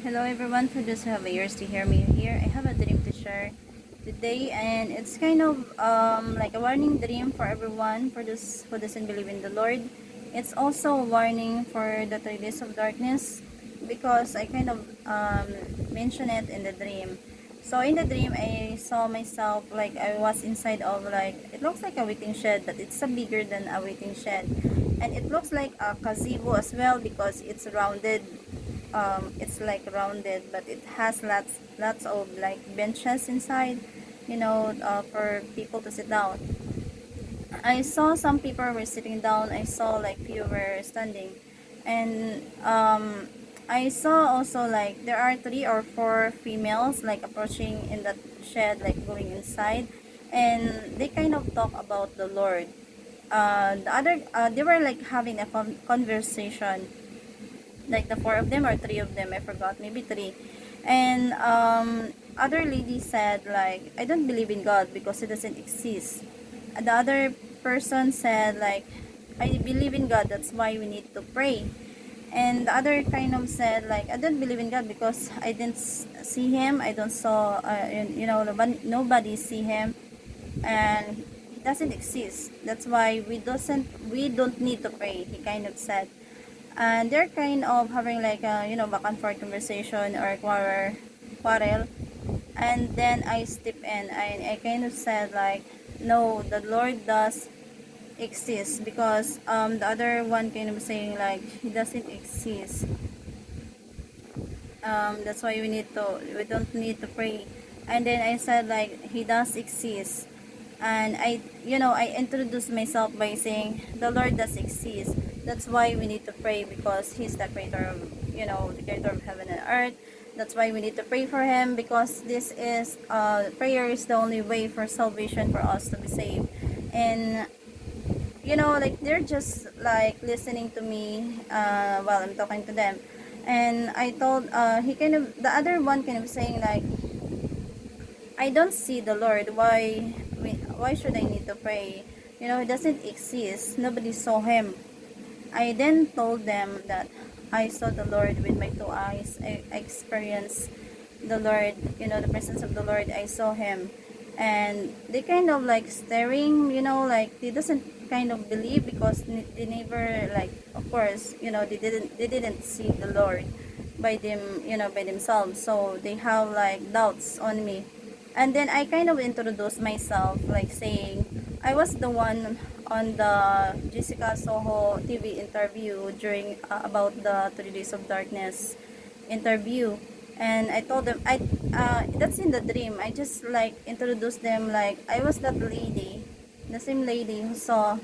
Hello everyone, for those who have ears to hear me here, I have a dream to share today, and it's kind of like a warning dream for everyone, for those who doesn't believe in the Lord. It's also a warning for the 3 days of darkness, because I kind of mentioned it in the dream. So in the dream, I saw myself like I was inside of, like, it looks like a waiting shed, but it's a bigger than a waiting shed, and it looks like a gazebo as well because it's rounded. It's like rounded, but it has lots of like benches inside, for people to sit down. I saw some people were sitting down. I saw like few were standing, and I saw also like there are 3 or 4 females like approaching in that shed, like going inside, and they kind of talk about the Lord. They were like having a conversation, like the 4 of them or 3 of them, I forgot, maybe 3. And other lady said like, I don't believe in God because it doesn't exist. The other person said like, I believe in God, that's why we need to pray. And the other kind of said like, I don't believe in God because I didn't see him, I don't saw, nobody see him, and he doesn't exist, that's why we don't need to pray, he kind of said. And they're kind of having like a, back and forth conversation or quarrel. And then I step in, and I kind of said like, no, the Lord does exist, because the other one kind of saying like, he doesn't exist, that's why we don't need to pray. And then I said like, he does exist. And I introduced myself by saying the Lord does exist, that's why we need to pray, because he's the creator of, the creator of heaven and earth. That's why we need to pray for him, because this is prayer is the only way for salvation, for us to be saved. And like they're just like listening to me while I'm talking to them. And I told, the other one kind of saying like, I don't see the Lord, why should I need to pray? He doesn't exist, nobody saw him. I then told them that I saw the Lord with my 2 eyes. I experienced the Lord, the presence of the Lord. I saw him. And they kind of like staring, like they doesn't kind of believe, because they never, like, of course, they didn't see the Lord by by themselves. So they have like doubts on me. And then I kind of introduced myself, like saying I was the one on the Jessica Soho TV interview during about the 3 days of darkness interview. And I told them, that's in the dream. I just like introduced them, like I was that lady, the same lady who saw,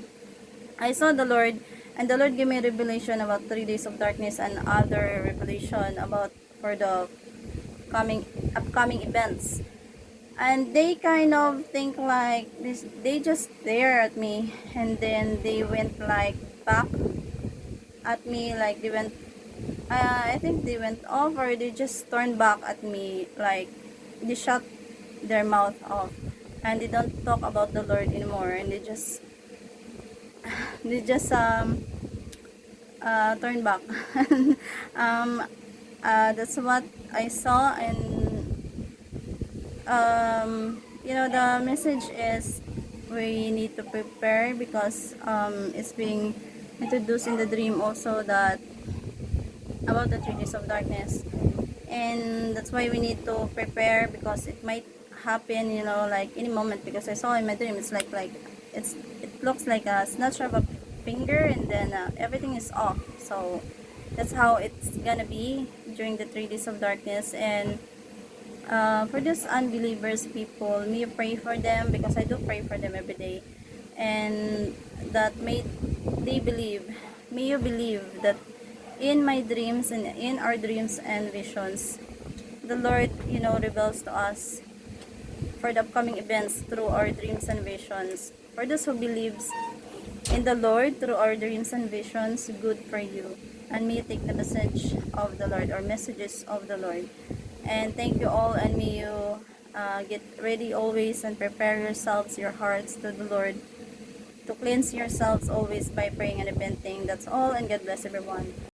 I saw the Lord, and the Lord gave me a revelation about 3 days of darkness, and other revelation about for the upcoming events. And they kind of think like this, they just stare at me, and then they went like back at me, like they went, I think they went off, or they just turned back at me, like they shut their mouth off, and they don't talk about the Lord anymore, and they just turn back. um that's what I saw. And the message is, we need to prepare, because it's being introduced in the dream also, that about the 3 days of darkness. And that's why we need to prepare, because it might happen, like any moment. Because I saw in my dream, it's like it looks like a snatch of a finger, and then everything is off. So that's how it's gonna be during the 3 days of darkness. And for those unbelievers people, may you pray for them, because I do pray for them every day. And that they believe, may you believe that in my dreams, and in our dreams and visions, the Lord, reveals to us for the upcoming events through our dreams and visions. For those who believes in the Lord through our dreams and visions, good for you. And may you take the message of the Lord, or messages of the Lord. And thank you all, and may you get ready always, and prepare yourselves, your hearts to the Lord, to cleanse yourselves always by praying and repenting. That's all, and God bless everyone.